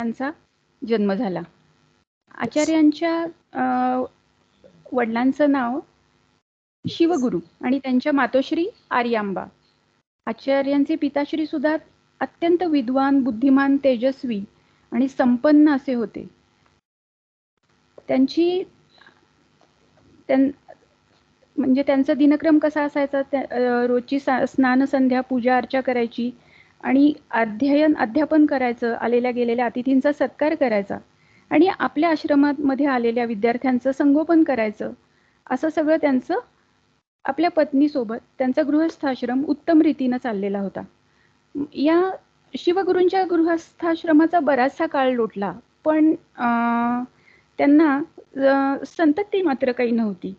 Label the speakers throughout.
Speaker 1: आचार्यांचा जन्म झाला. आचार्यांच्या वडिलांचं नाव शिवगुरु आणि त्यांच्या मातोश्री आर्यांबा. आचार्यांचे पिताश्री सुद्धा अत्यंत विद्वान, बुद्धिमान, तेजस्वी आणि संपन्न असे होते. म्हणजे त्यांचा दिनक्रम कसा असायचा, रोजची स्नान संध्या पूजा अर्चा करायची आणि अध्यापन करायचं, आलेल्या गेलेल्या अतिथींचा सत्कार करायचा आणि आपल्या आश्रमामध्ये आलेल्या विद्यार्थ्यांचं संगोपन करायचं. असं सगळं त्यांचं आपल्या पत्नीसोबत त्यांचा गृहस्थाश्रम उत्तम रीतीनं चाललेला होता. या शिवगुरूंच्या गृहस्थाश्रमाचा बराचसा काळ लोटला, पण त्यांना संतती मात्र काही नव्हती.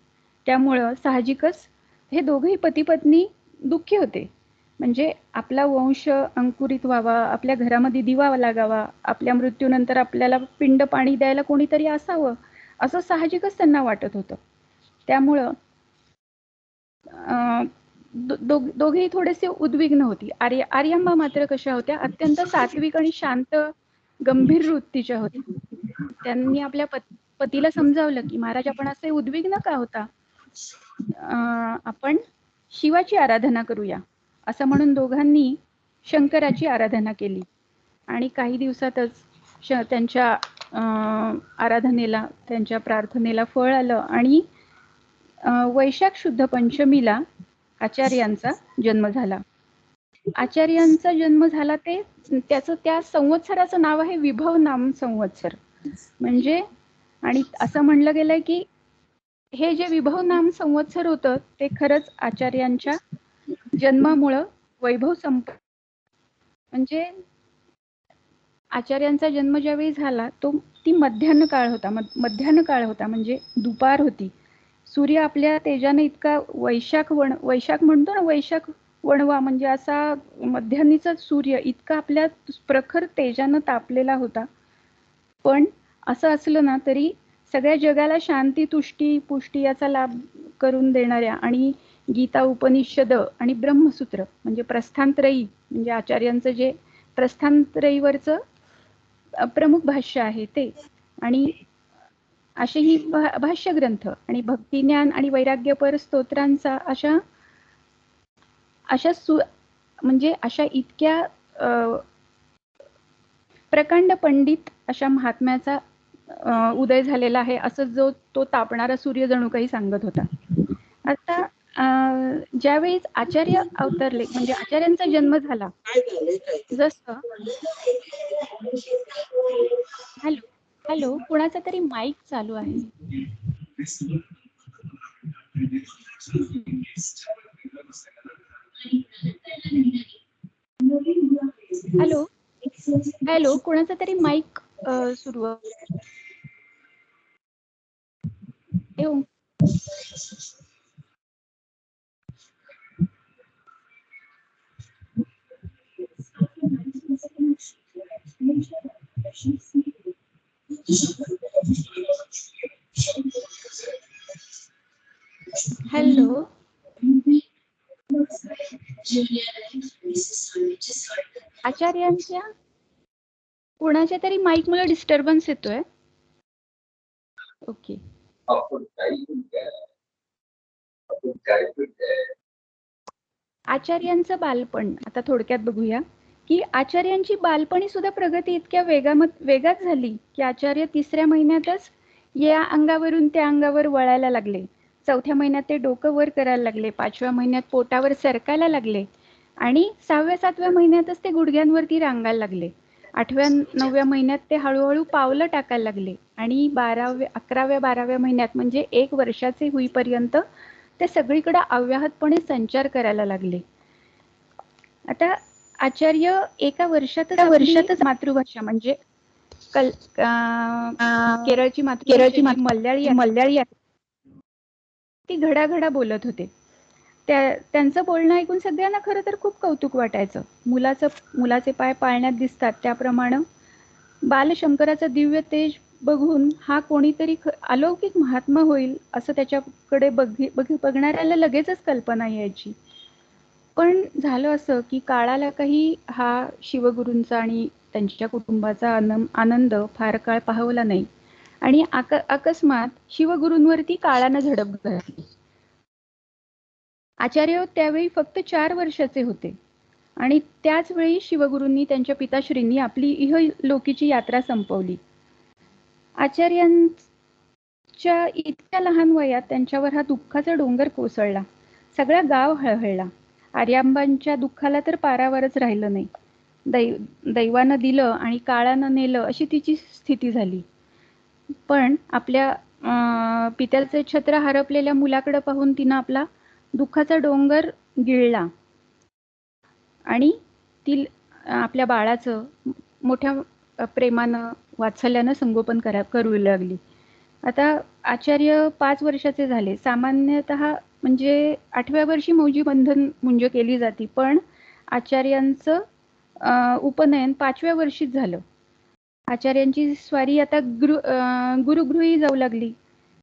Speaker 1: त्यामुळं साहजिकच हे दोघंही पती-पत्नी दुःखी होते. म्हणजे आपला वंश अंकुरित व्हावा, आपल्या घरामध्ये दिवा लागावा, आपल्या मृत्यूनंतर आपल्याला पिंड पाणी द्यायला कोणीतरी असावं, असं साहजिकच त्यांना वाटत होतं. त्यामुळं दोघेही थोडेसे उद्विग्न होती. आर्यांबा मात्र कशा होत्या, अत्यंत सात्विक आणि शांत गंभीर वृत्तीच्या होत्या. त्यांनी आपल्या पतीला समजावलं की महाराज, आपण असे उद्विग्न का होता, आपण शिवाची आराधना करूया, असं म्हणून दोघांनी शंकराची आराधना केली. आणि काही दिवसातच त्यांच्या आराधनेला, त्यांच्या प्रार्थनेला फळ आलं आणि वैशाख शुद्ध पंचमीला आचार्यांचा जन्म झाला. आचार्यांचा जन्म झाला त्या संवत्सराचं नाव आहे विभव नाम संवत्सर. म्हणजे आणि असं म्हणलं गेलंय की हे जे विभव नाम संवत्सर होतं ते खरंच आचार्यांच्या जन्मामुळं वैभव म्हणजे आचार्यांचा जन्म ज्यावेळी झाला ती मध्यान्ह काळ होता, म्हणजे दुपार होती. सूर्य आपल्या तेजाने इतका वैशाख म्हणतो ना, वैशाख वणवा, म्हणजे असा मध्यान्हीचा सूर्य इतका आपल्या प्रखर तेजानं तापलेला होता. पण असं असलं ना तरी सगळ्या जगाला शांती, तुष्टी, पुष्टी याचा लाभ करून देणाऱ्या आणि गीता, उपनिषद आणि ब्रह्मसूत्र म्हणजे प्रस्थानत्रयी, म्हणजे आचार्यांचं जे प्रस्थानत्रयीवरचं प्रमुख भाष्य आहे ते, आणि असे ही भाष्य ग्रंथ आणि भक्तिज्ञान आणि वैराग्यपर स्तोत्रांचा म्हणजे अशा इतक्या प्रकांड पंडित अशा महात्म्याचा उदय झालेला आहे, असं तो तापणारा सूर्य जणू काही सांगत होता. आता ज्यावेळी आचार्य अवतरले, म्हणजे आचार्यांचा जन्म झाला, जसं हॅलो कुणाचा तरी माईक चालू आहे. हॅलो कुणाचा तरी माईक सुरू आहे. हॅलो आचार्यांच्या कोणाच्या तरी माईक मला डिस्टर्बन्स येतोय. ओके. आचार्यांचं बालपण आता थोडक्यात बघूया की आचार्यांची बालपणी सुद्धा प्रगती इतक्या वेगात झाली की आचार्य 3ऱ्या महिन्यातच या अंगावरून त्या अंगावर वळायला लागले. 4थ्या महिन्यात ते डोकं वर करायला लागले. 5व्या महिन्यात पोटावर सरकायला लागले आणि 6व्या-7व्या महिन्यातच ते गुडघ्यांवरती रांगायला लागले. 8व्या-9व्या महिन्यात ते हळूहळू पावलं टाकायला लागले आणि 11व्या-12व्या महिन्यात म्हणजे 1 वर्षाचे होईपर्यंत ते सगळीकडे अव्याहतपणे संचार करायला लागले. आता आचार्य एका वर्षातच मातृभाषा म्हणजे केरळची मल्याळी ती घडाघडा बोलत होते. त्यांचं बोलणं ऐकून सगळ्यांना खरं तर खूप कौतुक वाटायचं. मुलाचे पाय पाळण्यात दिसतात त्याप्रमाणे बालशंकराचं दिव्य तेज बघून हा कोणीतरी अलौकिक महात्मा होईल असं त्याच्याकडे बघणाऱ्याला लगेचच कल्पना यायची. पण झालं असं की काळाला काही हा शिवगुरूंचा आणि त्यांच्या कुटुंबाचा आनंद फार काळ पाहवला नाही आणि अकस्मात शिवगुरूंवरती काळानं झडप घातली. आचार्य त्यावेळी फक्त 4 वर्षाचे होते आणि त्याच वेळी शिवगुरूंनी त्यांच्या पिताश्रींनी आपली इहलोकीची यात्रा संपवली. आचार्यांच्या इतक्या लहान वयात त्यांच्यावर हा दुःखाचा डोंगर कोसळला. सगळा गाव हळहळला. आर्यांबांच्या दुःखाला तर पारावरच राहिलं नाही. दैवानं दिलं आणि काळानं नेलं अशी तिची स्थिती झाली. पण आपल्या पित्याचे छत्र हरपलेल्या मुलाकडे पाहून तिनं आपला दुःखाचा डोंगर गिळला आणि ती आपल्या बाळाचं मोठ्या प्रेमानं वात्सल्यानं संगोपन करू लागली. आता आचार्य 5 वर्षाचे झाले. सामान्यतः म्हणजे 8व्या वर्षी मौजी बंधन मुंज केली जाते, पण आचार्यांचं उपनयन 5व्या वर्षीच झालं. आचार्यांची स्वारी आता गुरुगृही जाऊ लागली.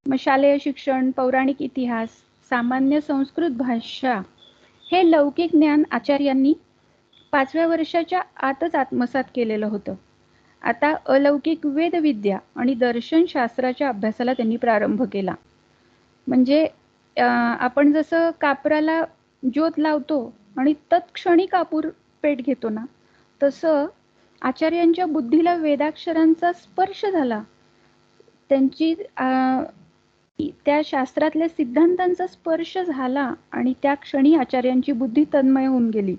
Speaker 1: मग शालेय शिक्षण, पौराणिक इतिहास, सामान्य संस्कृत भाषा हे लौकिक ज्ञान आचार्यांनी 5व्या वर्षाच्या आतच आत्मसात केलेलं होतं. आता अलौकिक वेदविद्या आणि दर्शनशास्त्राच्या अभ्यासाला त्यांनी प्रारंभ केला. म्हणजे आपण जसं कापराला ज्योत लावतो आणि तत्क्षणी कापूर पेट घेतो ना, तसं आचार्यांच्या बुद्धीला वेदाक्षरांचा स्पर्श झाला. त्यांची त्या शास्त्रातल्या सिद्धांतांचा स्पर्श झाला आणि त्या क्षणी आचार्यांची बुद्धी तन्मय होऊन गेली.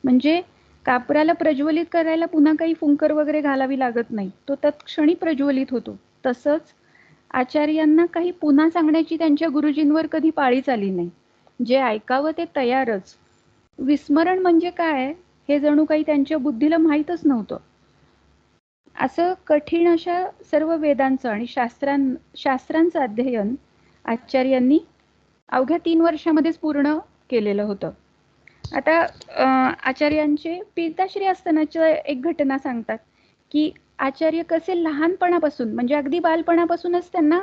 Speaker 1: म्हणजे कापराला प्रज्वलित करायला पुन्हा काही फुंकर वगैरे घालावी लागत नाही, तो तत्क्षणी प्रज्वलित होतो. तसंच आचार्यांना काही पुन्हा सांगण्याची त्यांच्या गुरुजींवर कधी पाळीच आली नाही. जे ऐकावं ते तयारच. विस्मरण म्हणजे काय हे जणू काही त्यांच्या बुद्धीला माहीतच नव्हतं. असं कठीण अशा सर्व वेदांचं आणि शास्त्रांचं अध्ययन आचार्यांनी अवघ्या 3 वर्षामध्येच पूर्ण केलेलं होतं. आता आचार्यांचे पिताश्री असतानाची एक घटना सांगतात की आचार्य कसे लहानपणापासून म्हणजे अगदी बालपणापासूनच त्यांना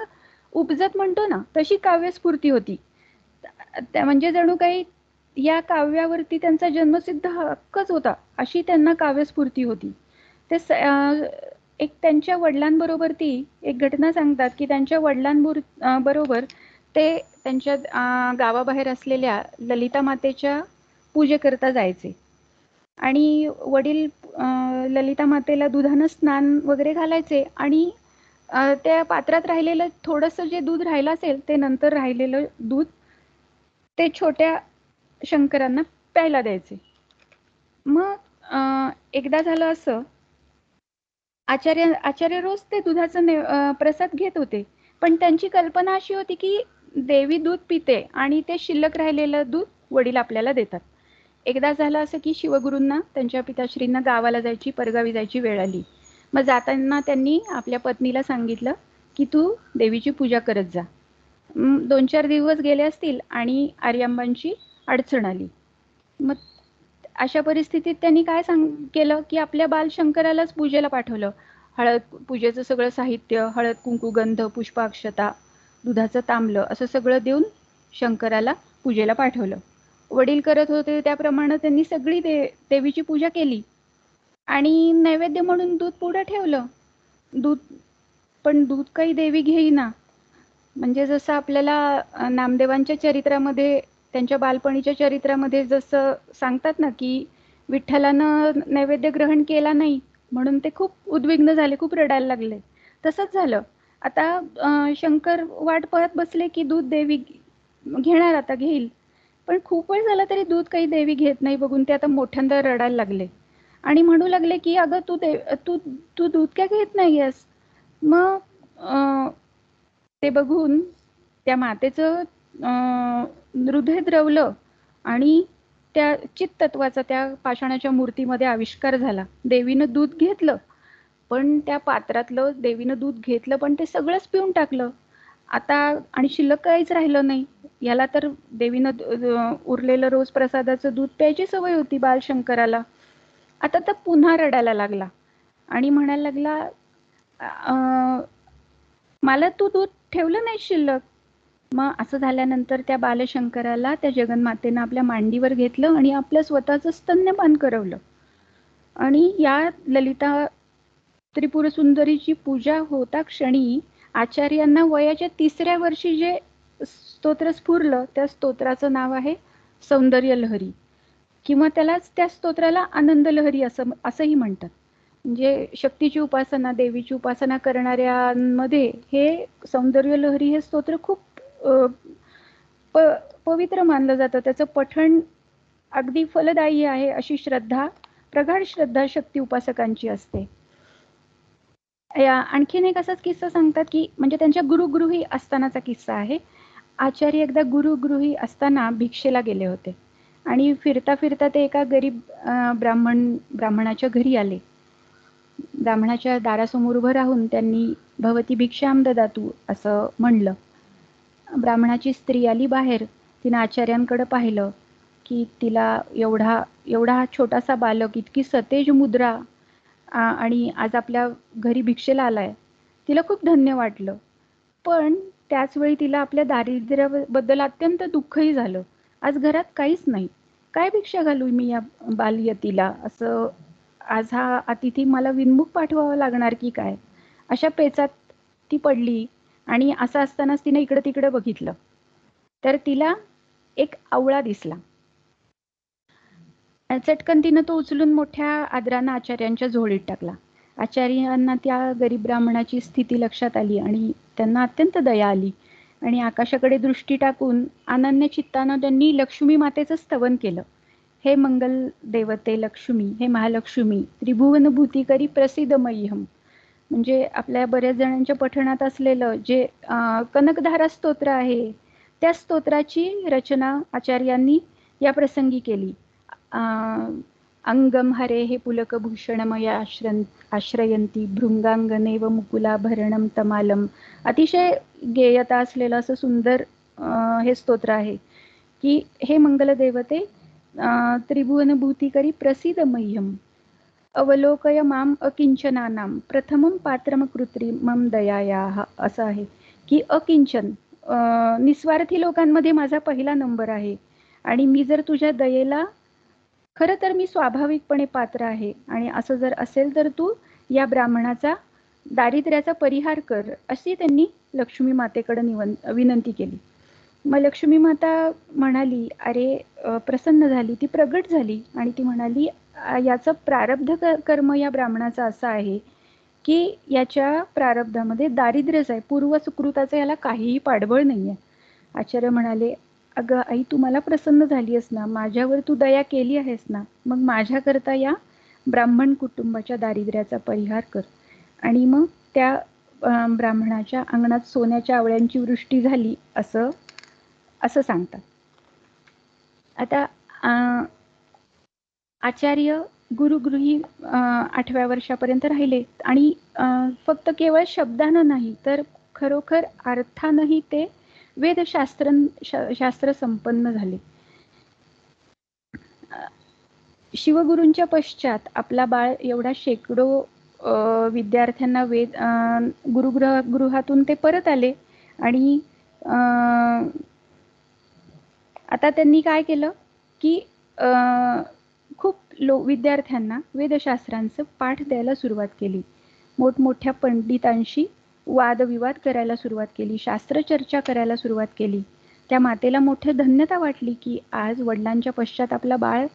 Speaker 1: उपजत म्हणतो ना, तशी काव्यस्फूर्ती होती. म्हणजे जणू काही या काव्यावरती त्यांचा जन्मसिद्ध हक्कच होता, अशी त्यांना काव्यस्फूर्ती होती. ते एक त्यांच्या वडिलांबरोबर ती एक घटना सांगतात की त्यांच्या वडिलांबरोबर ते त्यांच्या गावाबाहेर असलेल्या ललिता मातेच्या पूजेकरता जायचे आणि वडील ललिता मातेला दुधानं स्नान वगैरे घालायचे आणि त्या पात्रात राहिलेलं थोडंसं जे दूध राहिलं असेल ते नंतर राहिलेलं दूध ते छोट्या शंकरांना प्यायला द्यायचे. मग एकदा झालं असं, आचार्य रोज ते दुधाचा प्रसाद घेत होते, पण त्यांची कल्पना अशी होती की देवी दूध पिते आणि ते शिल्लक राहिलेलं दूध वडील आपल्याला देतात. एकदा झालं असं की शिवगुरूंना त्यांच्या पिताश्रींना गावाला जायची, परगावी जायची वेळ आली. मग जाताना त्यांनी आपल्या पत्नीला सांगितलं की तू देवीची पूजा करत जा. 2-4 दिवस गेले असतील आणि आर्यांबांची अडचण आली. मग अशा परिस्थितीत त्यांनी काय केलं की आपल्या बालशंकरालाच पूजेला पाठवलं. हळद पूजेचं सगळं साहित्य, हळद, कुंकू, गंध, पुष्पाक्षता, दुधाचं तांबलं असं सगळं देऊन शंकराला पूजेला पाठवलं. वडील करत होते त्याप्रमाणे त्यांनी सगळी देवीची पूजा केली आणि नैवेद्य म्हणून दूध पुढे ठेवलं. पण दूध काही देवी घेईना. म्हणजे जसं आपल्याला नामदेवांच्या चरित्रामध्ये, त्यांच्या बालपणीच्या चरित्रामध्ये जसं सांगतात ना की विठ्ठलानं नैवेद्य ग्रहण केला नाही म्हणून ते खूप उद्विग्न झाले, खूप रडायला लागले. तसंच झालं. आता शंकर वाट पाहत बसले की दूध देवी घेणार, आता घेईल. पण खूप वेळ झाला तरी दूध काही देवी घेत नाही बघून ते आता मोठ्यांदा रडायला लागले आणि म्हणू लागले की अगं तू दूध का घेत नाहीयेस? मग ते बघून त्या मातेचं हृदय द्रवलं आणि त्या चित्तत्वाचा त्या पाषाणाच्या मूर्तीमध्ये आविष्कार झाला. देवीनं दूध घेतलं, पण त्या पात्रातलं देवीनं दूध घेतलं पण ते सगळंच पिऊन टाकलं. आता आणि शिल्लक काहीच राहिलं नाही. याला तर देवीनं उरलेलं रोज प्रसादाचं दूध प्यायची सवय होती बालशंकराला. आता तर पुन्हा रडायला लागला आणि म्हणायला लागला, मला तू दूध ठेवलं नाही शिल्लक. मग असं झाल्यानंतर त्या बालशंकराला त्या जगन्मातेनं आपल्या मांडीवर घेतलं आणि आपलं स्वतःचं स्तन्यपान करवलं. आणि या ललिता त्रिपुर सुंदरीची पूजा होता क्षणी आचार्यांना वयाच्या 3ऱ्या वर्षी जे स्तोत्र स्फुरलं, त्या स्तोत्राचं नाव आहे सौंदर्य लहरी, किंवा त्यालाच त्या स्तोत्राला आनंद लहरी असंही म्हणतात. म्हणजे शक्तीची उपासना, देवीची उपासना करणाऱ्यांमध्ये हे सौंदर्य लहरी हे स्तोत्र खूप पवित्र मानलं जातं. त्याचं पठण अगदी फलदायी आहे अशी श्रद्धा, प्रगाढ श्रद्धा शक्ती उपासकांची असते. आणखीन एक असाच किस्सा सांगतात, की म्हणजे त्यांच्या गुरुगृही असतानाचा किस्सा आहे. आचार्य एकदा गुरुगृही असताना भिक्षेला गेले होते आणि फिरता फिरता ते एका गरीब ब्राह्मणाच्या घरी आले. ब्राह्मणाच्या दारासमोर उभं राहून त्यांनी भवती भिक्षाम ददातु असं म्हणलं. ब्राह्मणाची स्त्री आली बाहेर. तिनं आचार्यांकडे पाहिलं, की तिला एवढा छोटासा बालक, इतकी सतेज मुद्रा आणि आज आपल्या घरी भिक्षेला आलाय. तिला खूप धन्य वाटलं. पण त्याच वेळी तिला आपल्या दारिद्र्याबद्दल अत्यंत दुःखही झालं. आज घरात काहीच नाही. काय भिक्षा घालू मी या बालयतीला? असं आज हा अतिथी मला विनमुख पाठवावा लागणार की काय? अशा पेचात ती पडली आणि असं असतानाच तिने इकडे तिकडे बघितलं. तर तिला एक आवळा दिसला. चटकन तिनं तो उचलून मोठ्या आदरानं आचार्यांच्या झोळीत टाकला. आचार्यांना त्या गरीब ब्राह्मणाची स्थिती लक्षात आली आणि त्यांना अत्यंत दया आली आणि आकाशाकडे दृष्टी टाकून अनन्य चित्तानं त्यांनी लक्ष्मी मातेचं स्तवन केलं. हे मंगल देवते लक्ष्मी, हे महालक्ष्मी, त्रिभुवन भूतिकरी प्रसिद्ध मह्यम. म्हणजे आपल्या बऱ्याच जणांच्या पठणात असलेलं जे कनकधारा स्तोत्र आहे, त्या स्तोत्राची रचना आचार्यांनी या प्रसंगी केली. अंगम हरे हे पुलकभूषणमया आश्रयंती भृंगांगनेव मुकुलाभरणम तमालम. अतिशय गेयता असलेलं असं सुंदर हे स्तोत्र आहे की हे मंगलदेवते त्रिभुवनभूतिकरी प्रसिद्ध मह्यम अवलोकय माम अकिंचनानाम प्रथमम पात्रम कृत्रिमम दयायाः. असं आहे की अकिंचन निस्वार्थी लोकांमध्ये माझा पहिला नंबर आहे आणि मी जर तुझ्या दयेला खरं तर मी स्वाभाविकपणे पात्र आहे आणि असं जर असेल तर तू या ब्राह्मणाचा दारिद्र्याचा परिहार कर, अशी त्यांनी लक्ष्मी मातेकडे विनंती केली. मग लक्ष्मी माता म्हणाली, अरे प्रसन्न झाली, ती प्रगट झाली आणि ती म्हणाली, याचं प्रारब्ध कर्म या ब्राह्मणाचं असं आहे की याच्या प्रारब्धामध्ये दारिद्र्यच आहे, पूर्वसुकृताचं याला काहीही पाठबळ नाही आहे. आचार्य म्हणाले, अगं आई, तू मला प्रसन्न झाली आहेस ना, माझ्यावर तू दया केली आहेस ना, मग माझ्याकरता या ब्राह्मण कुटुंबाच्या दारिद्र्याचा परिहार कर. आणि मग त्या ब्राह्मणाच्या अंगणात सोन्याच्या आवळ्यांची वृष्टी झाली असं सांगतात. आता आचार्य गुरुगृही 8व्या वर्षापर्यंत राहिले आणि फक्त केवळ शब्दानं नाही तर खरोखर अर्थानंही ते शास्त्र संपन्न झाले. शिवगुरूंच्या पश्चात आपला बाळ एवढा शेकडो विद्यार्थ्यांना गुरुगृहातून ते परत आले आणि आता त्यांनी काय केलं की खूप विद्यार्थ्यांना वेदशास्त्रांचं पाठ द्यायला सुरुवात केली. मोठमोठ्या पंडितांशी वादविवाद करायला सुरुवात केली, शास्त्रचर्चा करायला सुरुवात केली. त्या मातेला मोठी धन्यता वाटली की आज वडिलांच्या पश्चात आपला बाळ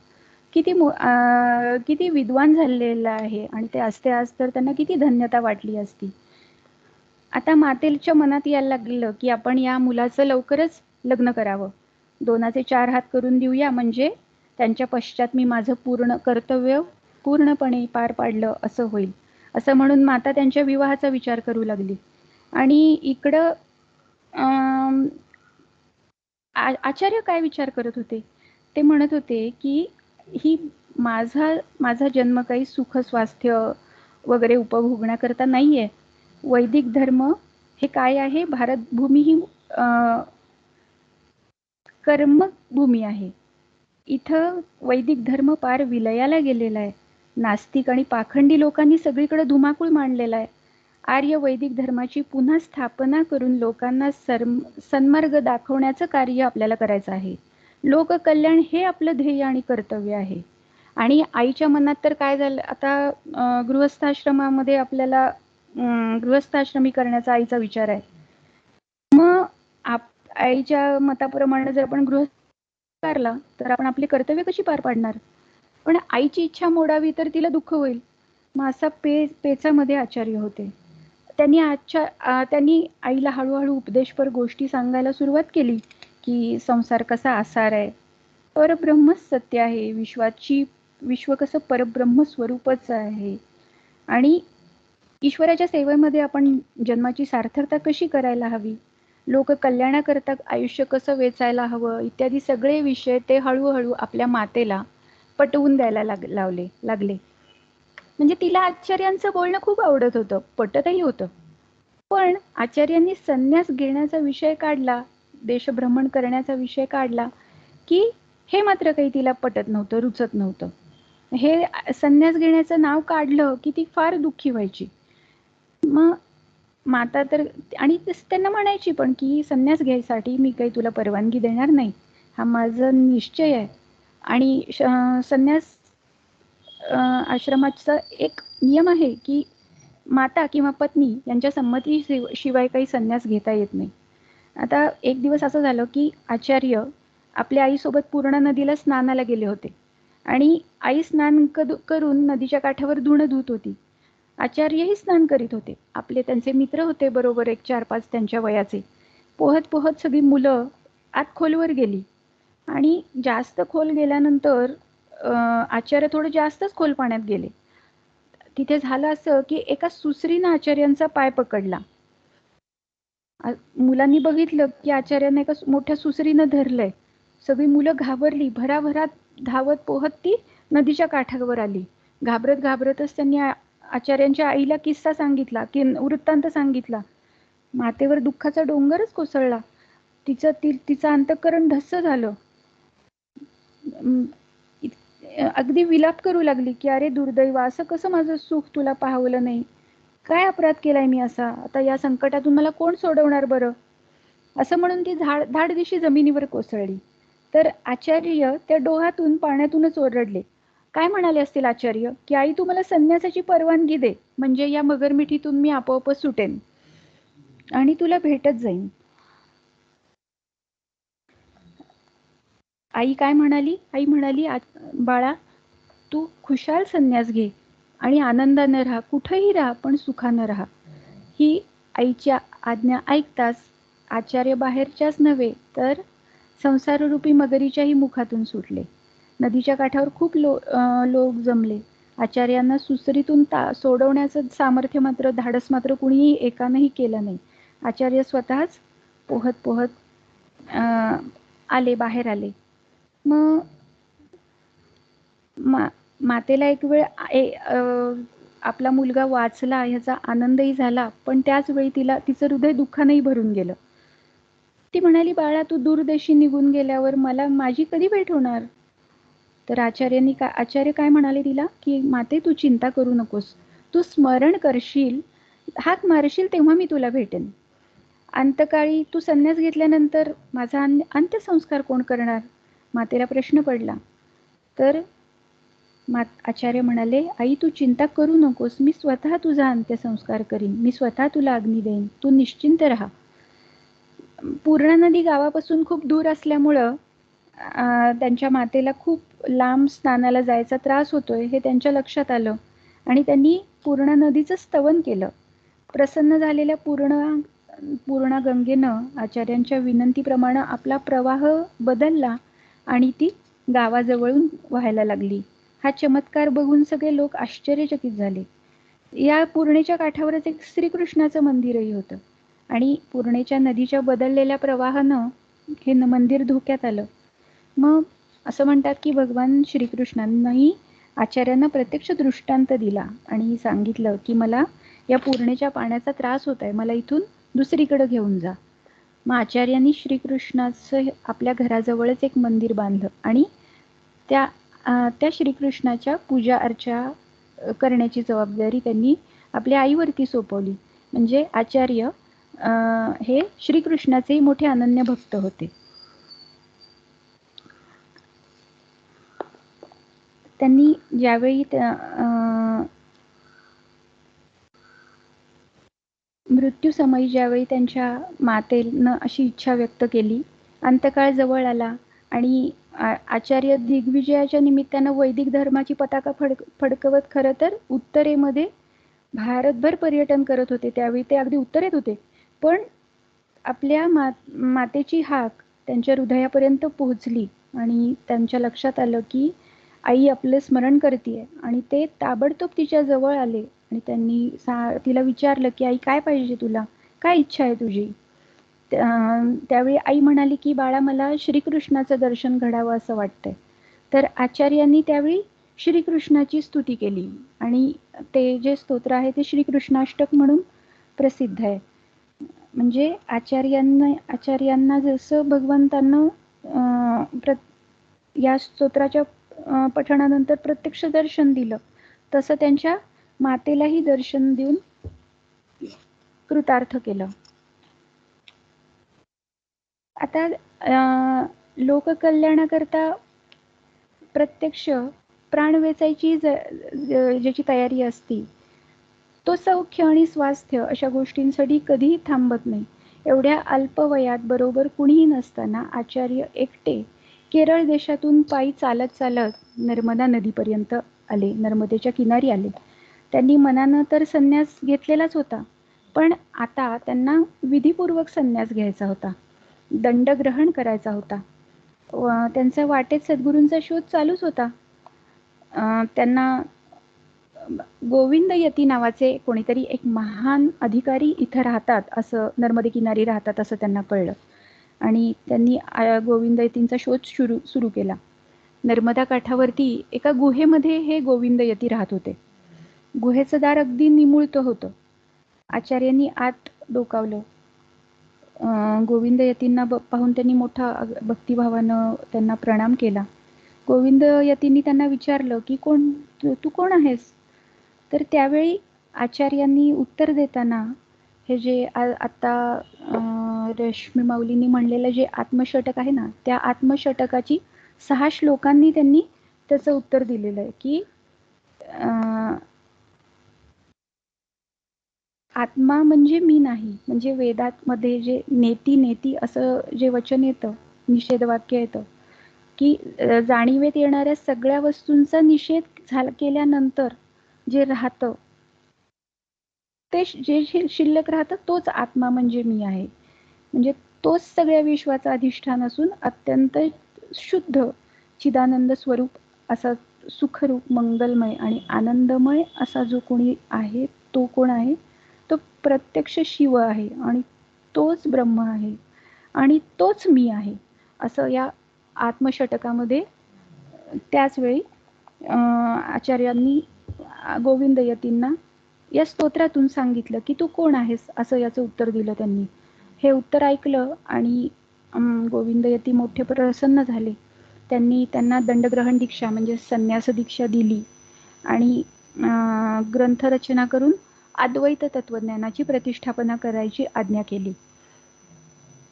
Speaker 1: किती विद्वान झालेला आहे आणि ते असते आज तर त्यांना किती धन्यता वाटली असती. आता मातेच्या मनात यायला लागलं की आपण या मुलाचं लवकरच लग्न करावं, 2चे 4 हात करून देऊया, म्हणजे त्यांच्या पश्चात मी माझं पूर्ण कर्तव्य पूर्णपणे पार पाडलं असं होईल. असं म्हणून माता त्यांच्या विवाहाचा विचार करू लागली. आणि इकडं आचार्य काय विचार करत होते, ते म्हणत होते की ही माझा जन्म काही सुख स्वास्थ्य वगैरे उपभोगण्याकरता नाही आहे. वैदिक धर्म हे काय आहे, भारतभूमी ही कर्मभूमी आहे. इथं वैदिक धर्म पार विलयाला गेलेला आहे. नास्तिक आणि पाखंडी लोकांनी सगळीकडे धुमाकूळ मांडलेला आहे. आर्य वैदिक धर्माची पुन्हा स्थापना करून लोकांना सन्मार्ग दाखवण्याचं कार्य आपल्याला करायचं आहे. लोककल्याण हे आपलं ध्येय आणि कर्तव्य आहे. आणि आईच्या मनात तर काय झालं आता, गृहस्थाश्रमामध्ये आपल्याला गृहस्थाश्रमी करण्याचा आईचा विचार आहे. मग आईच्या मताप्रमाणे जर आपण गृहस्थ स्वीकारला तर आपण आपली कर्तव्य कशी पार पाडणार? पण आईची इच्छा मोडावी तर तिला दुःख होईल. मग असा पेचामध्ये आचार्य होते. त्यांनी आईला हळूहळू उपदेशपर गोष्टी सांगायला सुरुवात केली, की संसार कसा आसार आहे, परब्रह्मच सत्य आहे, विश्व कसं परब्रह्म स्वरूपच आहे, आणि ईश्वराच्या सेवेमध्ये आपण जन्माची सार्थकता कशी करायला हवी, लोक कल्याणाकरता आयुष्य कसं वेचायला हवं, इत्यादी सगळे विषय ते हळूहळू आपल्या मातेला पटवून द्यायला लागले. म्हणजे तिला आचार्यांचं बोलणं खूप आवडत होतं, पटतही होतं. पण आचार्यांनी संन्यास घेण्याचा विषय काढला, देशभ्रमण करण्याचा विषय काढला, की हे मात्र काही तिला पटत नव्हतं, रुचत नव्हतं. हे संन्यास घेण्याचं नाव काढलं की ती फार दुःखी व्हायची. मग माता तर, आणि त्यांना म्हणायची पण की संन्यास घ्यायसाठी मी काही तुला परवानगी देणार नाही, हा माझा निश्चय आहे. आणि संन्यास आश्रमाचा एक नियम आहे की माता किंवा पत्नी यांच्या संमतीशिवाय काही संन्यास घेता येत नाही. आता एक दिवस असं झालं की आचार्य आपल्या आईसोबत पूर्णा नदीला स्नानाला गेले होते आणि आई स्नान करून नदीच्या काठावर धुणं धुत होती. आचार्यही स्नान करीत होते. त्यांचे मित्र होते बरोबर 1-4-5 त्यांच्या वयाचे. पोहत पोहत सगळी मुलं आत खोलवर गेली आणि जास्त खोल गेल्यानंतर आचार्य थोडं जास्तच खोल पाण्यात गेले. तिथे झालं असं की एका सुसरीनं आचार्यांचा पाय पकडला. मुलांनी बघितलं की आचार्यांना एका मोठ्या सुसरीनं धरलंय. सगळी मुलं घाबरली, भराभरात धावत पोहत ती नदीच्या काठावर आली. घाबरत घाबरतच त्यांनी आचार्यांच्या आईला किस्सा सांगितला, की वृत्तांत सांगितला. मातेवर दुःखाचा डोंगरच कोसळला. तिचं अंतःकरण धस्स झालं. अगदी विलाप करू लागली की अरे दुर्दैव, असं कसं माझं सुख तुला पाहवलं नाही, काय अपराध केलाय मी असा, आता या संकटातून मला कोण सोडवणार बरं, असं म्हणून ती धाडदिशी जमिनीवर कोसळली. तर आचार्य त्या डोहातून पाण्यातूनच ओरडले. काय म्हणाले असतील आचार्य, की आई तू मला संन्यासाची परवानगी दे, म्हणजे या मगरमिठीतून मी आपोआपच सुटेन आणि तुला भेटत जाईन. आई काय म्हणाली? आई म्हणाली, बाळा तू खुशाल संन्यास घे आणि आनंदानं राहा, कुठेही राहा पण सुखानं राहा. ही आईच्या आज्ञा ऐकताच आचार्य बाहेरच्याच नव्हे तर संसाररूपी मगरीच्याही मुखातून सुटले. नदीच्या काठावर खूप लोक जमले. आचार्यांना सुसरीतून सोडवण्याचं सामर्थ्य मात्र, धाडस मात्र कुणीही एकानंही केलं नाही. आचार्य स्वतःच पोहत पोहत बाहेर आले. मग मातेला एक वेळ आपला मुलगा वाचला ह्याचा आनंदही झाला, पण त्याच वेळी तिचं हृदय दुःखानेही भरून गेलं. ती म्हणाली, बाळा तू दूरदेशी निघून गेल्यावर मला माझी कधी भेट होणार? तर आचार्य काय म्हणाले तिला, की माते तू चिंता करू नकोस, तू स्मरण करशील, हाक मारशील तेव्हा मी तुला भेटेन. अंतकाळी तू संन्यास घेतल्यानंतर माझा अंत्यसंस्कार कोण करणार? मातेला प्रश्न पडला. तर आचार्य म्हणाले, आई तू चिंता करू नकोस, मी स्वतः तुझा अंत्यसंस्कार करीन, मी स्वतः तुला अग्नी देईन, तू निश्चिंत राहा. पूर्णा नदी गावापासून खूप दूर असल्यामुळं त्यांच्या मातेला खूप लांब स्नानाला जायचा त्रास होतोय हे त्यांच्या लक्षात आलं आणि त्यांनी पूर्णा नदीचं स्तवन केलं. प्रसन्न झालेल्या पूर्णा गंगेनं आचार्यांच्या विनंतीप्रमाणे आपला प्रवाह बदलला आणि ती गावाजवळून व्हायला लागली. हा चमत्कार बघून सगळे लोक आश्चर्यचकित झाले. या पूर्णेच्या काठावरच एक श्रीकृष्णाचं मंदिरही होतं आणि पूर्णेच्या नदीच्या बदललेल्या प्रवाहानं हे मंदिर धोक्यात आलं. मग असं म्हणतात की भगवान श्रीकृष्णांनाही आचार्यांना प्रत्यक्ष दृष्टांत दिला आणि सांगितलं की मला या पूर्णेच्या पाण्याचा त्रास होत आहे, मला इथून दुसरीकडे घेऊन जा. मग आचार्यांनी श्रीकृष्णाचं आपल्या घराजवळच एक मंदिर बांधलं आणि त्या श्रीकृष्णाच्या पूजा अर्चा करण्याची जबाबदारी त्यांनी आपल्या आईवरती सोपवली. म्हणजे आचार्य हे श्रीकृष्णाचेही मोठे अनन्य भक्त होते. त्यांनी ज्यावेळी मृत्यूसमयी ज्यावेळी त्यांच्या मातेनं अशी इच्छा व्यक्त केली, अंतकाळ जवळ आला आणि आचार्य दिग्विजयाच्या निमित्तानं वैदिक धर्माची पताका फडकवत खरं तर उत्तरेमध्ये भारतभर पर्यटन करत होते. त्यावेळी ते अगदी उत्तरेत होते. पण आपल्या मातेची हाक त्यांच्या हृदयापर्यंत पोहोचली आणि त्यांच्या लक्षात आलं की आई आपलं स्मरण करतीये आणि ते ताबडतोब तिच्या जवळ आले आणि त्यांनी तिला विचारलं की आई काय पाहिजे तुला, काय इच्छा आहे तुझी. त्यावेळी आई म्हणाली की बाळा मला श्रीकृष्णाचं दर्शन घडावं असं वाटतंय. तर आचार्यांनी त्यावेळी श्रीकृष्णाची स्तुती केली आणि ते जे स्तोत्र आहे ते श्रीकृष्णाष्टक म्हणून प्रसिद्ध आहे. म्हणजे आचार्यांना जसं भगवंतांना या स्तोत्राच्या पठणानंतर प्रत्यक्ष दर्शन दिलं, तसं त्यांच्या मातेलाही दर्शन देऊन कृतार्थ केलं. आता लोककल्याणाकरता प्रत्यक्ष प्राण वेचायची ज्याची तयारी असती, तो सौख्य आणि स्वास्थ्य अशा गोष्टींसाठी कधीही थांबत नाही. एवढ्या अल्पवयात बरोबर कुणीही नसताना आचार्य एकटे केरळ देशातून पायी चालत चालत नर्मदा नदीपर्यंत आले, नर्मदेच्या किनारी आले. त्यांनी मनानं तर संन्यास घेतलेलाच होता, पण आता त्यांना विधिपूर्वक संन्यास घ्यायचा होता, दंडग्रहण करायचा होता. त्यांचा वाटेत सद्गुरूंचा शोध चालूच होता. त्यांना गोविंद यती नावाचे कोणीतरी एक महान अधिकारी इथं राहतात, असं नर्मदे किनारी राहतात असं त्यांना कळलं आणि त्यांनी गोविंद यतींचा शोध सुरू केला. नर्मदा काठावरती एका गुहेमध्ये हे गोविंद यती राहत होते. गुहेचं दार अगदी निमुळतं होतं. आचार्यांनी आत डोकावलं. गोविंद यतींना पाहून त्यांनी मोठा भक्तिभावानं त्यांना प्रणाम केला. गोविंद यतींनी त्यांना विचारलं की तू कोण आहेस. तर त्यावेळी आचार्यांनी उत्तर देताना हे जे आता रश्मी माऊलींनी म्हणलेलं जे आत्मषटक आहे ना, त्या आत्मषटकाची 6 श्लोकांनी त्यांनी त्याचं उत्तर दिलेलं आहे की आत्मा म्हणजे मी नाही. म्हणजे वेदांमध्ये जे नेती असं जे वचन येतं, निषेधवाक्य येतं की जाणीवेत येणाऱ्या सगळ्या वस्तूंचा निषेध केल्यानंतर जे राहतं, ते जे शिल्लक राहतं तोच आत्मा म्हणजे मी आहे. म्हणजे तोच सगळ्या विश्वाचा अधिष्ठान असून अत्यंत शुद्ध चिदानंद स्वरूप असा सुखरूप मंगलमय आणि आनंदमय असा जो कोणी आहे, तो कोण आहे, तो प्रत्यक्ष शिव आहे आणि तोच ब्रह्म आहे आणि तोच मी आहे, असं या आत्मषटकामध्ये त्याच वेळी आचार्यांनी गोविंद यतींना या स्तोत्रातून सांगितलं की तू कोण आहेस, असं याचं उत्तर दिलं त्यांनी. हे उत्तर ऐकलं आणि गोविंद यती मोठे प्रसन्न झाले. त्यांनी त्यांना दंडग्रहण दीक्षा म्हणजे संन्यास दीक्षा दिली आणि ग्रंथरचना करून अद्वैत तत्वज्ञानाची प्रतिष्ठापना करायची आज्ञा केली.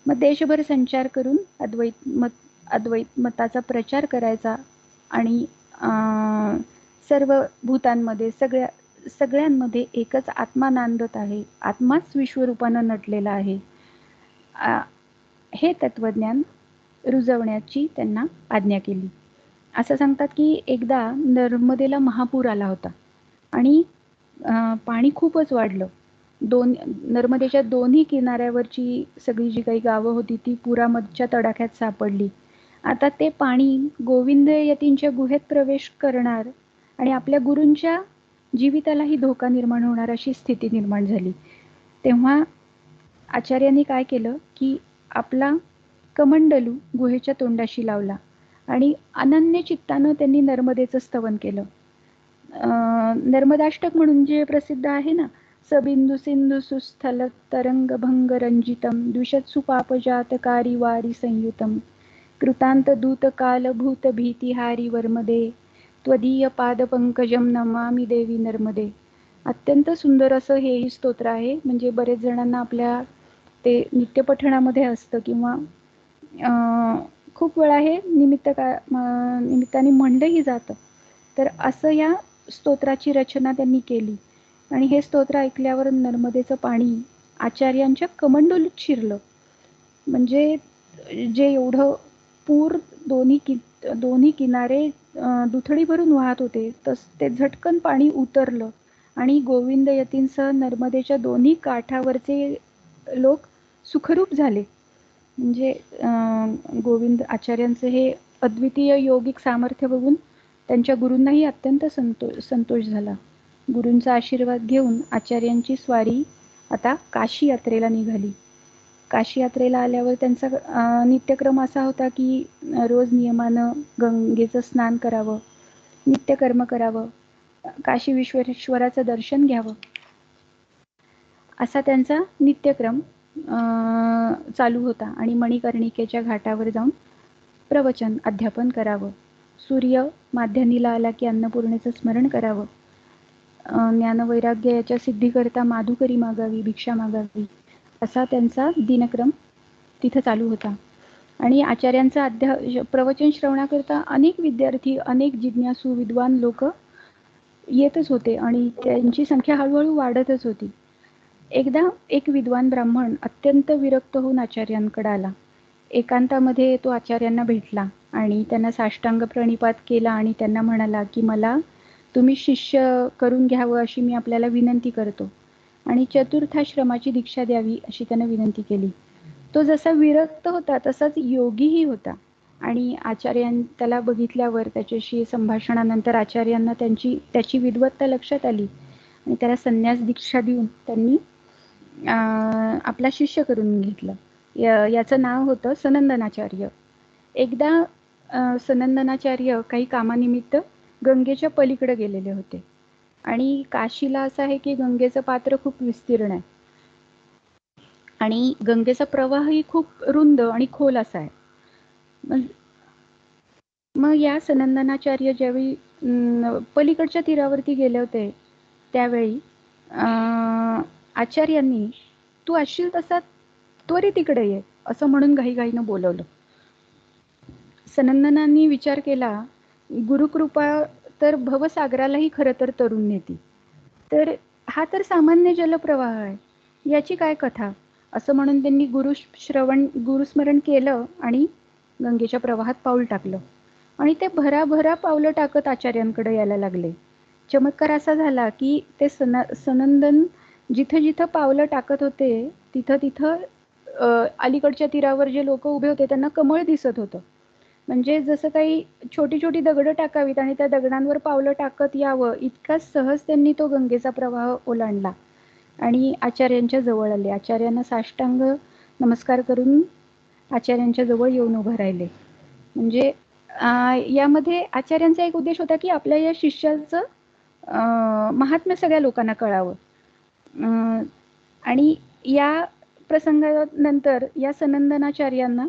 Speaker 1: मग देशभर संचार करून अद्वैत मताचा प्रचार करायचा आणि सर्व भूतांमध्ये सगळ्यांमध्ये एकच आत्मा नांदत आहे, आत्माच विश्वरूपानं नटलेला आहे, हे तत्वज्ञान रुजवण्याची त्यांना आज्ञा केली. असं सांगतात की एकदा नर्मदेला महापूर आला होता आणि पाणी खूपच वाढलं. नर्मदेच्या दोन्ही किनाऱ्यावरची सगळी जी काही गावं होती ती पुरामधच्या तडाख्यात सापडली. आता ते पाणी गोविंद यतींच्या गुहेत प्रवेश करणार आणि आपल्या गुरूंच्या जीवितालाही धोका निर्माण होणार अशी स्थिती निर्माण झाली. तेव्हा आचार्यांनी काय केलं की आपला कमंडलू गुहेच्या तोंडाशी लावला आणि अनन्य चित्तानं त्यांनी नर्मदेचं स्तवन केलं. नर्मदाष्टक म्हणून जे प्रसिद्ध आहे ना, सबिंदू सिंधू सुस्थल तरंग भंग रंजितम द्विषत सुपापजातकारी वारी संयुतम कृतांत दूत काल भूत भीतिहारी वर्मदे त्वदीय पाद पंकजम नमामि देवी नर्मदे. अत्यंत सुंदर असं हेही स्तोत्र आहे. म्हणजे बरेच जणांना आपल्या ते नित्यपठणामध्ये असतं किंवा खूप वेळा हे निमित्ताने म्हणलंही जातं. तर असं या स्तोत्राची रचना त्यांनी केली. आणि हे स्तोत्र ऐकल्यावर नर्मदेचं पाणी आचार्यांच्या कमंडलूत शिरलं. म्हणजे जे एवढं पूर दोन्ही किनारे दुथडी भरून वाहत होते, ते झटकन पाणी उतरलं आणि गोविंद यतींसह नर्मदेच्या दोन्ही काठावरचे लोक सुखरूप झाले. म्हणजे गोविंद आचार्यांचं हे अद्वितीय योगिक सामर्थ्य बघून त्यांच्या गुरूंनाही अत्यंत संतोष झाला. गुरूंचा आशीर्वाद घेऊन आचार्यांची स्वारी आता काशी यात्रेला निघाली. काशी यात्रेला आल्यावर त्यांचा नित्यक्रम असा होता की रोज नियमानं गंगेचं स्नान करावं, नित्यकर्म करावं, काशी विश्वेश्वराचं दर्शन घ्यावं, असा त्यांचा नित्यक्रम चालू होता. आणि मणिकर्णिकेच्या घाटावर जाऊन प्रवचन अध्यापन करावं, सूर्य माध्यान्नीला आला की अन्नपूर्णेचं स्मरण करावं, ज्ञानवैराग्य याच्या सिद्धीकरता माधुकरी मागावी, भिक्षा मागावी, असा त्यांचा दिनक्रम तिथं चालू होता. आणि आचार्यांचा प्रवचन श्रवणाकरता अनेक विद्यार्थी, अनेक जिज्ञासू विद्वान लोक येतच होते आणि त्यांची संख्या हळूहळू वाढतच होती. एकदा एक विद्वान ब्राह्मण अत्यंत विरक्त होऊन आचार्यांकडे आला. एकांतामध्ये तो आचार्यांना भेटला आणि त्यांना साष्टांग प्रणिपात केला आणि त्यांना म्हणाला की मला तुम्ही शिष्य करून घ्यावं अशी मी आपल्याला विनंती करतो आणि चतुर्थाश्रमाची दीक्षा द्यावी अशी त्यानं विनंती केली. तो जसा विरक्त होता तसाच योगीही होता आणि त्याला बघितल्यावर त्याच्याशी संभाषणानंतर आचार्यांना त्याची विद्वत्ता लक्षात आली आणि त्याला संन्यास दीक्षा देऊन त्यांनी आपला शिष्य करून घेतलं. याचं नाव होतं सनंदनाचार्य. एकदा सनंदनाचार्य काही कामानिमित्त गंगेच्या पलीकडे गेलेले होते आणि काशीला असं आहे की गंगेचं पात्र खूप विस्तीर्ण आहे आणि गंगेचा प्रवाहही खूप रुंद आणि खोल असा आहे. मग या सनंदनाचार्य ज्यावेळी पलीकडच्या तीरावरती गेले होते त्यावेळी आचार्यांनी तू असशील तसा त्वरित इकडे ये असं म्हणून घाईघाईनं बोलवलं. सनंदनांनी विचार केला, गुरुकृपा तर भवसागरालाही खरं तर तरुण नेती, तर हा तर सामान्य जलप्रवाह आहे, याची काय कथा, असं म्हणून त्यांनी गुरुस्मरण केलं आणि गंगेच्या प्रवाहात पाऊल टाकलं आणि ते भराभरा पावलं टाकत आचार्यांकडे यायला लागले. चमत्कार असा झाला की ते सनंदन जिथं जिथं पावलं टाकत होते तिथं अलीकडच्या तीरावर जे लोक उभे होते त्यांना कमळ दिसत होतं. म्हणजे जसं काही छोटी छोटी दगडं टाकावीत आणि त्या दगडांवर पावलं टाकत यावं इतका सहज त्यांनी तो गंगेचा प्रवाह ओलांडला आणि आचार्यांच्या जवळ आले. आचार्यांना साष्टांग नमस्कार करून आचार्यांच्या जवळ येऊन उभं राहिले. म्हणजे यामध्ये आचार्यांचा एक उद्देश होता की आपल्या या शिष्याचं महात्म्य सगळ्या लोकांना कळावं. आणि या प्रसंगानंतर या सनंदनाचार्यांना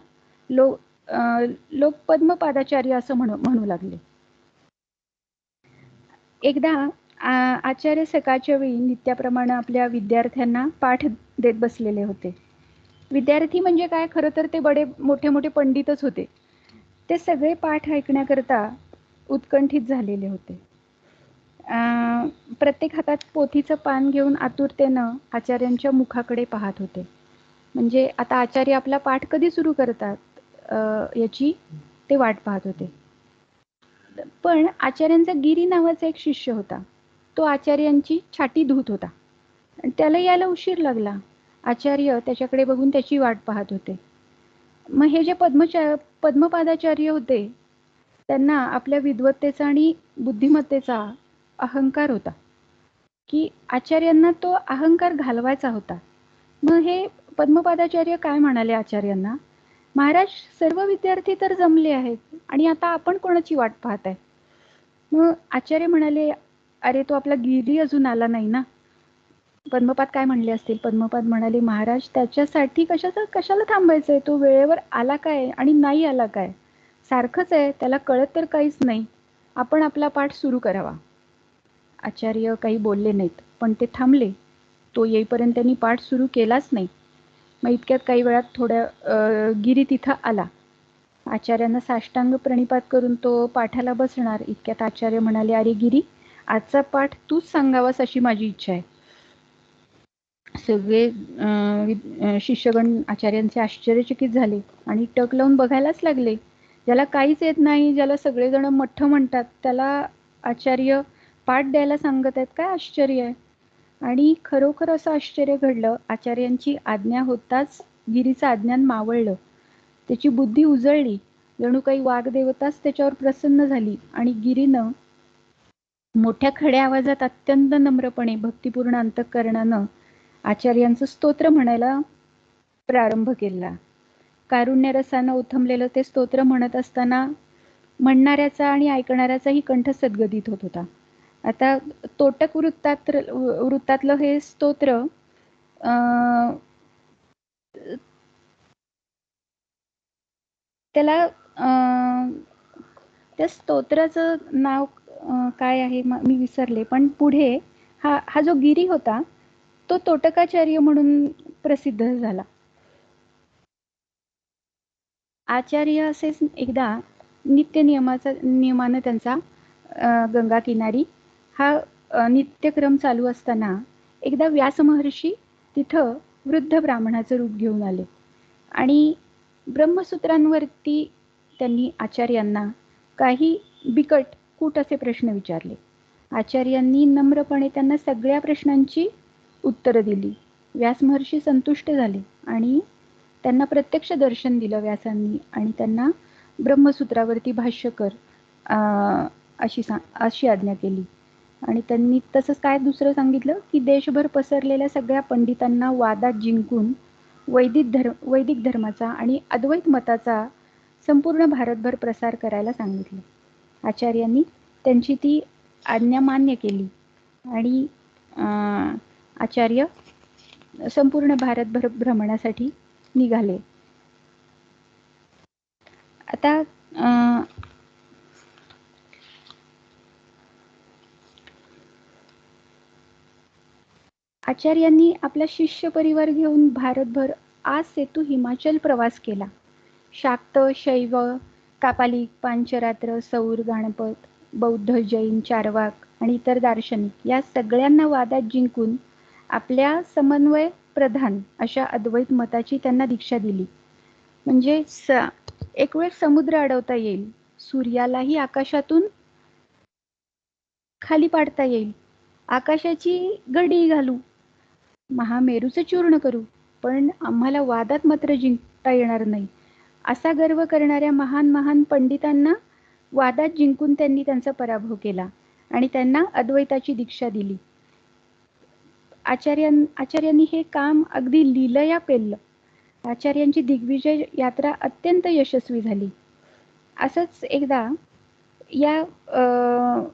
Speaker 1: लोक पद्मपादाचार्य असं म्हणू लागले. एकदा आचार्य सकाळच्या वेळी नित्याप्रमाणे आपल्या विद्यार्थ्यांना पाठ देत बसलेले होते. विद्यार्थी म्हणजे काय, खरं तर ते मोठे मोठे पंडितच होते. ते सगळे पाठ ऐकण्याकरता उत्कंठित झालेले होते. प्रत्येक हातात पोथीचं पान घेऊन आतुरतेनं आचार्यांच्या मुखाकडे पाहत होते. म्हणजे आता आचार्य आपला पाठ कधी सुरू करतात याची ते वाट पाहत होते. पण आचार्यांचा गिरी नावाचा एक शिष्य होता. तो आचार्यांची छाती धुत होता आणि त्याला यायला उशीर लागला. आचार्य त्याच्याकडे बघून त्याची वाट पाहत होते. मग हे जे पद्मपादाचार्य होते त्यांना आपल्या विद्वत्तेचा आणि बुद्धिमत्तेचा अहंकार होता की आचार्यांना तो अहंकार घालवायचा होता. मग हे पद्मपादाचार्य काय म्हणाले आचार्यांना, महाराज सर्व विद्यार्थी तर जमले आहेत आणि आता आपण कोणाची वाट पाहताय. मग आचार्य म्हणाले, अरे तो आपला गिरी अजून आला नाही ना. पद्मपाद काय म्हणले असतील, पद्मपाद म्हणाले, महाराज त्याच्यासाठी कशाला थांबायचंय, तो वेळेवर आला काय आणि नाही आला काय सारखंच आहे, त्याला कळत तर काहीच नाही, आपण आपला पाठ सुरू करावा. आचार्य काही बोलले नाहीत पण ते थांबले. तो येईपर्यंत त्यांनी पाठ सुरू केलाच नाही. मग इतक्यात काही वेळात गिरी तिथं आला आचार्यांना साष्टांग प्रणिपात करून तो पाठाला बसणार. इतक्यात आचार्य म्हणाले, अरे गिरी, आजचा पाठ तूच सांगावास अशी माझी इच्छा आहे. सगळे शिष्यगण आचार्यांचे आश्चर्यचकित झाले आणि टक लावून बघायलाच लागले. ज्याला काहीच येत नाही, ज्याला सगळेजण मठ्ठ म्हणतात, त्याला आचार्य पाठ द्यायला सांगत आहेत, काय आश्चर्य आहे. आणि खरोखर असं आश्चर्य घडलं. आचार्यांची आज्ञा होताच गिरीचं अज्ञान मावळलं. त्याची बुद्धी उजळली. जणू काही वाग्देवताच त्याच्यावर प्रसन्न झाली आणि गिरीनं मोठ्या खड्या आवाजात अत्यंत नम्रपणे भक्तिपूर्ण अंतःकरणानं आचार्यांचं स्तोत्र म्हणायला प्रारंभ केला. कारुण्य रसानं ओथंबलेलं ते स्तोत्र म्हणत असताना म्हणणाऱ्याचा आणि ऐकणाऱ्याचाही कंठ सद्गदित होत होता. आता तोटक वृत्तातलं हे स्तोत्र त्याला त्या स्तोत्राचं नाव काय आहे मी विसरले, पण पुढे हा जो गिरी होता तो तोटकाचार्य म्हणून प्रसिद्ध झाला. आचार्य असेच एकदा नियमानं त्यांचा गंगा किनारी हा नित्यक्रम चालू असताना एकदा व्यास महर्षी तिथं वृद्ध ब्राह्मणाचं रूप घेऊन आले आणि ब्रह्मसूत्रांवरती त्यांनी आचार्यांना काही बिकट कूट असे प्रश्न विचारले. आचार्यांनी नम्रपणे त्यांना सगळ्या प्रश्नांची उत्तरं दिली. व्यास महर्षी संतुष्ट झाले आणि त्यांना प्रत्यक्ष दर्शन दिलं व्यासांनी आणि त्यांना ब्रह्मसूत्रावरती भाष्य कर अशी आज्ञा केली. आणि त्यांनी तसंच काय दुसरं सांगितलं की देशभर पसरलेल्या सगळ्या पंडितांना वादात जिंकून वैदिक धर्माचा आणि अद्वैत मताचा संपूर्ण भारतभर प्रसार करायला सांगितलं. आचार्यांनी त्यांची ती आज्ञा मान्य केली आणि आचार्य संपूर्ण भारतभर भ्रमणासाठी निघाले. आता आचार्यांनी आपला शिष्य परिवार घेऊन भारतभर आज सेतू हिमाचल प्रवास केला. शाक्त, शैव, कापालिक, पांचरात्र, सौर, गणपत, बौद्ध, जैन, चार्वाक आणि इतर दार्शनिक या सगळ्यांना वादात जिंकून आपल्या समन्वय प्रधान अशा अद्वैत मताची त्यांना दीक्षा दिली. म्हणजे एक वेळ समुद्र अडवता येईल, सूर्यालाही आकाशातून खाली पाडता येईल, आकाशाची गडी घालू, महामेरूचं चूर्ण करू, पण आम्हाला वादात मात्र जिंकता येणार नाही असा गर्व करणाऱ्या महान पंडितांना वादात जिंकून त्यांनी त्यांचा पराभव केला आणि त्यांना अद्वैताची दीक्षा दिली. आचार्यांनी हे काम अगदी लीलया पेललं. आचार्यांची दिग्विजय यात्रा अत्यंत यशस्वी झाली. असंच एकदा या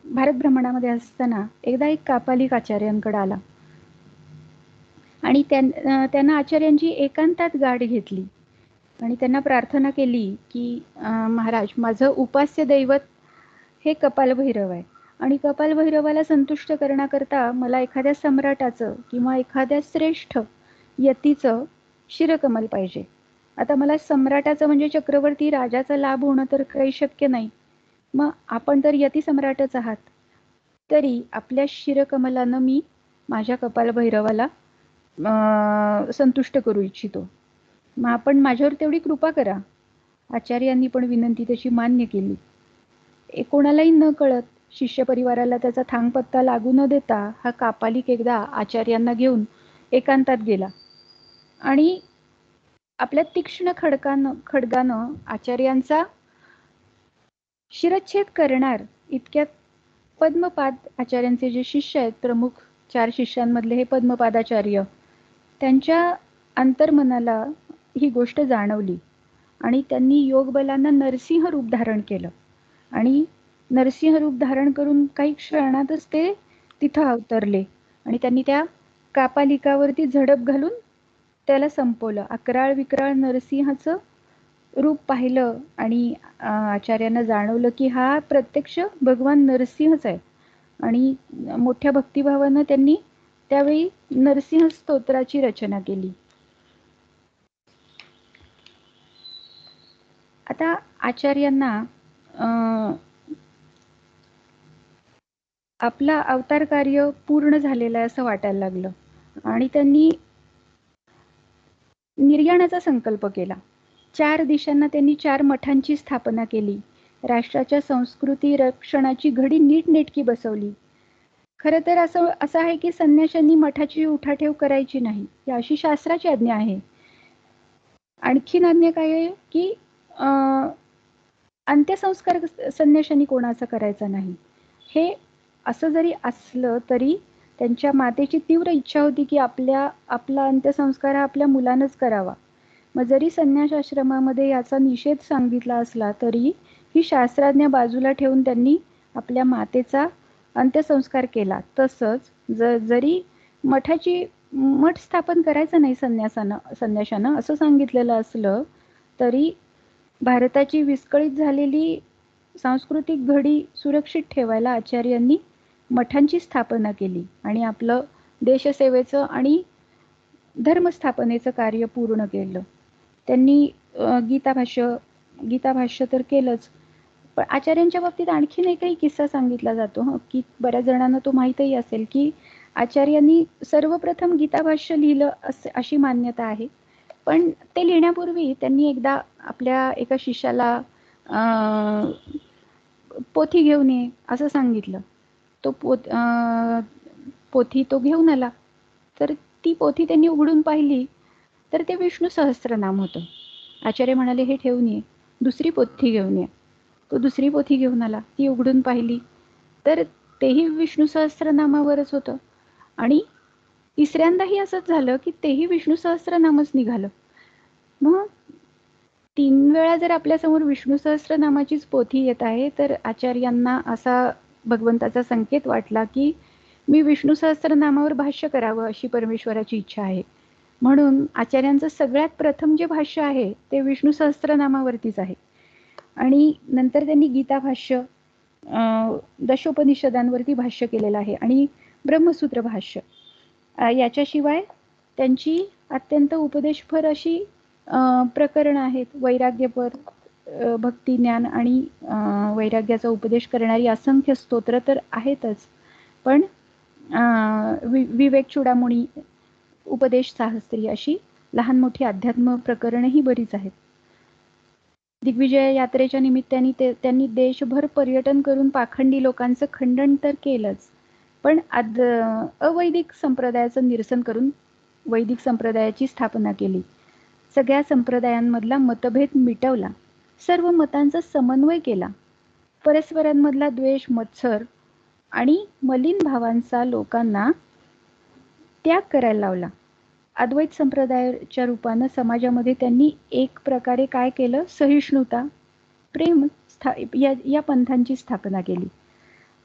Speaker 1: भारत भ्रमणामध्ये असताना एकदा एक कापालिक आचार्यांकडे आला आणि त्यांना आचार्यांची एकांतात गाठ घेतली आणि त्यांना प्रार्थना केली की महाराज, माझं उपास्य दैवत हे कपालभैरव आहे आणि कपालभैरवाला संतुष्ट करण्याकरता मला एखाद्या सम्राटाचं किंवा एखाद्या श्रेष्ठ यतीचं शिरकमल पाहिजे. आता मला सम्राटाचं म्हणजे चक्रवर्ती राजाचा लाभ होणं तर काही शक्य नाही. मग आपण तर यती सम्राटच आहात, तरी आपल्या शिरकमलानं मी माझ्या कपालभैरवाला संतुष्ट करू इच्छितो. मग आपण माझ्यावर तेवढी कृपा करा. आचार्यांनी पण विनंती त्याची मान्य केली. कोणालाही न कळत शिष्य परिवाराला त्याचा थांगपत्ता लागू न देता हा कापालिक एकदा आचार्यांना घेऊन एकांतात गेला आणि आपल्या तीक्ष्ण खडगानं आचार्यांचा शिरच्छेद करणार इतक्यात पद्मपाद आचार्यांचे जे शिष्य आहेत, प्रमुख 4 शिष्यांमधले हे पद्मपादाचार्य, त्यांच्या अंतर्मनाला ही गोष्ट जाणवली आणि त्यांनी योगबलानं नरसिंह रूप धारण केलं आणि नरसिंह रूप धारण करून काही क्षणातच ते तिथं अवतरले आणि त्यांनी त्या कापालिकावरती झडप घालून त्याला संपवलं. अकराळ विक्राळ नरसिंहाचं रूप पाहिलं आणि आचार्यांना जाणवलं की हा प्रत्यक्ष भगवान नरसिंहच आहे आणि मोठ्या भक्तिभावानं त्यांनी त्यावेळी नरसिंह स्तोत्राची रचना केली. आता आचार्यांना आपला अवतार कार्य पूर्ण झालेलं आहे असं वाटायला लागलं आणि त्यांनी निर्याणाचा संकल्प केला. 4 दिशांना त्यांनी 4 मठांची स्थापना केली. राष्ट्राच्या संस्कृती रक्षणाची घडी नीटनेटकी बसवली. खरं तर असं आहे की संन्याशांनी मठाची उठाठेव करायची नाही, ही अशी शास्त्राची आज्ञा आहे. आणखीन आज्ञा काय आहे की अंत्यसंस्कार संन्याशांनी कोणाचा करायचा नाही. हे असं जरी असलं तरी त्यांच्या मातेची तीव्र इच्छा होती की आपला अंत्यसंस्कार हा आपल्या मुलानंच करावा. मग जरी संन्यास आश्रमामध्ये याचा निषेध सांगितला असला तरी ही शास्त्राज्ञा बाजूला ठेवून त्यांनी आपल्या मातेचा अंत्यसंस्कार केला. तसंच जरी मठ स्थापन करायचं नाही संन्याशानं असं सांगितलेलं असलं तरी भारताची विस्कळीत झालेली सांस्कृतिक घडी सुरक्षित ठेवायला आचार्यांनी मठांची स्थापना केली आणि आपलं देशसेवेचं आणि धर्मस्थापनेचं कार्य पूर्ण केलं. त्यांनी गीताभाष्य तर केलंच, पण आचार्यांच्या बाबतीत आणखीन एकही किस्सा सांगितला जातो की बऱ्याच जणांना तो माहीतही असेल की आचार्यांनी सर्वप्रथम गीताभाष्य लिहिलं अशी मान्यता आहे. पण ते लिहिण्यापूर्वी त्यांनी एकदा आपल्या एका शिष्याला पोथी घेऊन ये असं सांगितलं. तो पोथी तो घेऊन आला. तर ती पोथी त्यांनी उघडून पाहिली तर ते विष्णू सहस्त्रनाम होतं. आचार्य म्हणाले, हे ठेवून ये, दुसरी पोथी घेऊन ये. तो दुसरी पोथी घेऊन आला, ती उघडून पाहिली तर तेही विष्णू सहस्त्रनामावरच होतं. आणि तिसऱ्यांदाही असंच झालं की तेही विष्णू सहस्त्रनामच निघालं. मग 3 वेळा जर आपल्यासमोर विष्णू सहस्त्रनामाचीच पोथी येत आहे तर आचार्यांना असा भगवंताचा संकेत वाटला की मी विष्णू सहस्त्रनामावर भाष्य करावं अशी परमेश्वराची इच्छा आहे. म्हणून आचार्यांचं सगळ्यात प्रथम जे भाष्य आहे ते विष्णू सहस्त्रनामावरतीच आहे. आणि नंतर त्यांनी गीता भाष्य, दशोपनिषदांवरती भाष्य केलेलं आहे आणि ब्रह्मसूत्र भाष्य. याच्याशिवाय त्यांची अत्यंत उपदेशपर अशी प्रकरणं आहेत. वैराग्यपर, भक्ती, ज्ञान आणि वैराग्याचा उपदेश करणारी असंख्य स्तोत्र तर आहेतच, पण विवेक चूडामणी, उपदेश साहस्त्री अशी लहान मोठी अध्यात्म प्रकरणंही बरीच आहेत. दिग्विजय यात्रेच्या निमित्ताने त्यांनी देशभर पर्यटन करून पाखंडी लोकांचं खंडन तर केलंच, पण अवैदिक संप्रदायाचं निरसन करून वैदिक संप्रदायाची स्थापना केली. सगळ्या संप्रदायांमधला मतभेद मिटवला, सर्व मतांचा समन्वय केला, परस्परांमधला द्वेष, मत्सर आणि मलिन भावांचा लोकांना त्याग करायला लावला. अद्वैत संप्रदायाच्या रूपानं समाजामध्ये त्यांनी एक प्रकारे काय केलं, सहिष्णुता, प्रेम या पंथांची स्थापना केली.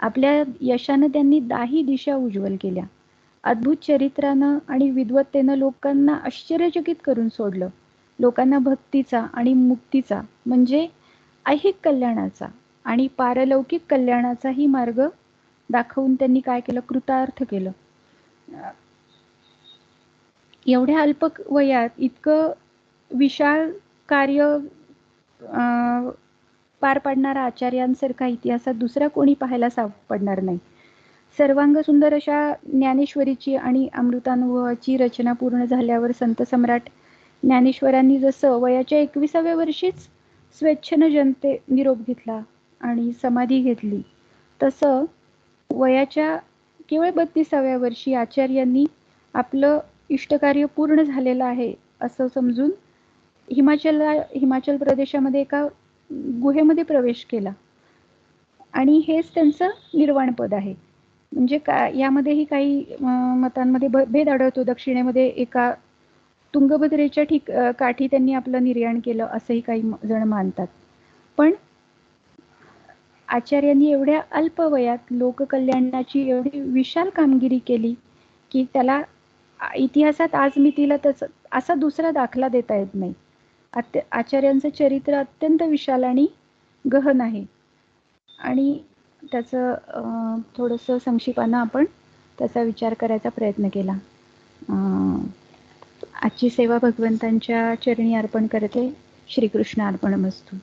Speaker 1: आपल्या यशानं त्यांनी 10 दिशा उज्ज्वल केल्या. अद्भुत चरित्रानं आणि विद्वत्तेनं लोकांना आश्चर्यचकित करून सोडलं. लोकांना भक्तीचा आणि मुक्तीचा म्हणजे ऐहिक कल्याणाचा आणि पारलौकिक कल्याणाचाही मार्ग दाखवून त्यांनी काय केलं, कृतार्थ केलं. एवढ्या अल्प वयात इतकं विशाल कार्य पार पाडणारा आचार्यांसारखा इतिहासात दुसरा कोणी पाहायला सापडणार नाही. सर्वांग सुंदर अशा ज्ञानेश्वरीची आणि अमृतानुभवाची रचना पूर्ण झाल्यावर संत सम्राट ज्ञानेश्वरांनी जसं वयाच्या 21व्या वर्षीच स्वेच्छेनं निरोप घेतला आणि समाधी घेतली, तसं वयाच्या केवळ 32व्या वर्षी आचार्यांनी आपलं इष्टकार्य पूर्ण झालेलं आहे असं समजून हिमाचल प्रदेशामध्ये एका गुहेमध्ये प्रवेश केला आणि हेच त्यांचं निर्वाणपद आहे. म्हणजे यामध्येही काही मतांमध्ये भेद आढळतो. दक्षिणेमध्ये एका तुंगभद्रेच्या काठी त्यांनी आपलं निर्याण केलं असंही काही जण मानतात. पण आचार्यांनी एवढ्या अल्प वयात लोककल्याणाची एवढी विशाल कामगिरी केली की त्याला इतिहासात आजमितीला असा दुसरा दाखला देता येत नाही. आचार्यांचं चरित्र अत्यंत विशाल आणि गहन आहे आणि त्याचं थोडंसं संक्षिप्तानं आपण त्याचा विचार करायचा प्रयत्न केला. आजची सेवा भगवंतांच्या चरणी अर्पण करते. श्रीकृष्ण अर्पणमस्तु.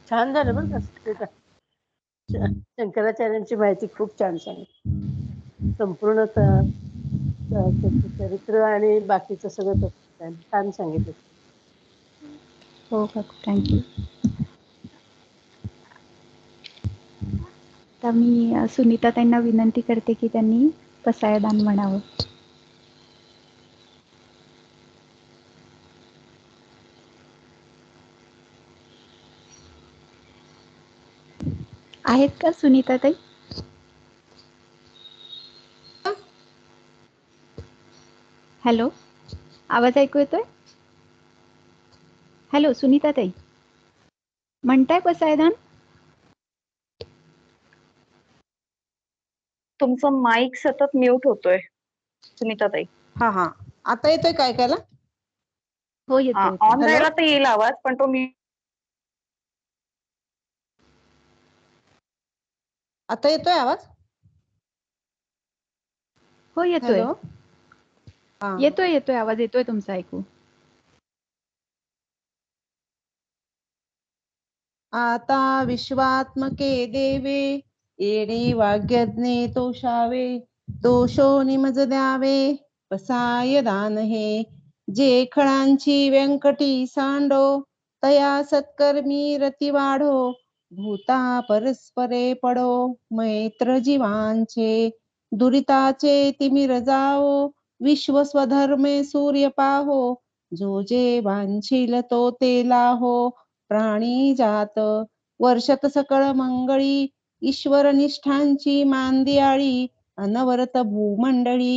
Speaker 2: छान झालं बरं का सुनीता. शंकराचार्यांची माहिती खूप छान सांगितली. संपूर्ण त्याचं चरित्र आणि बाकीचं सगळं तत्त्वज्ञान छान सांगितलं.
Speaker 1: हो काकू, थँक्यू. तर मी सुनीता ताईंना विनंती करते की त्यांनी पसायदान म्हणावं. आहेत का सुनीता ताई? हॅलो, आवाज ऐकू येतोय? हॅलो सुनीता ताई, म्हणताय पसायदान?
Speaker 3: तुमचा माईक सतत म्यूट होतोय सुनीता ताई.
Speaker 4: हा हा, आता येतोय काय ऐकायला?
Speaker 1: हो येतोय.
Speaker 3: ऑन राहिला तर येईल आवाज, पण तो
Speaker 4: आता येतोय आवाज?
Speaker 1: हो येतोय.
Speaker 4: हॅलो. हा.
Speaker 1: येतोय आवाज येतोय तुमचा ऐकू.
Speaker 4: आता विश्वात्मके देवे येडी वाग्यज्ञे तोषावे, दोषो निमज द्यावे पसाय दान हे. जे खळांची व्यंकटी सांडो, तया सत्कर्मी रती वाढो. भूता परस्परे पडो मैत्र जीवांचे, दुरिताचे तिमिर जावो विश्व स्वधर्मे सूर्य पाहो. जो जे वांछील तो ते लाहो, प्राणी जात वर्षत सकळ मंगळी. ईश्वर निष्ठांची मांदियाळी, अनवरत भूमंडळी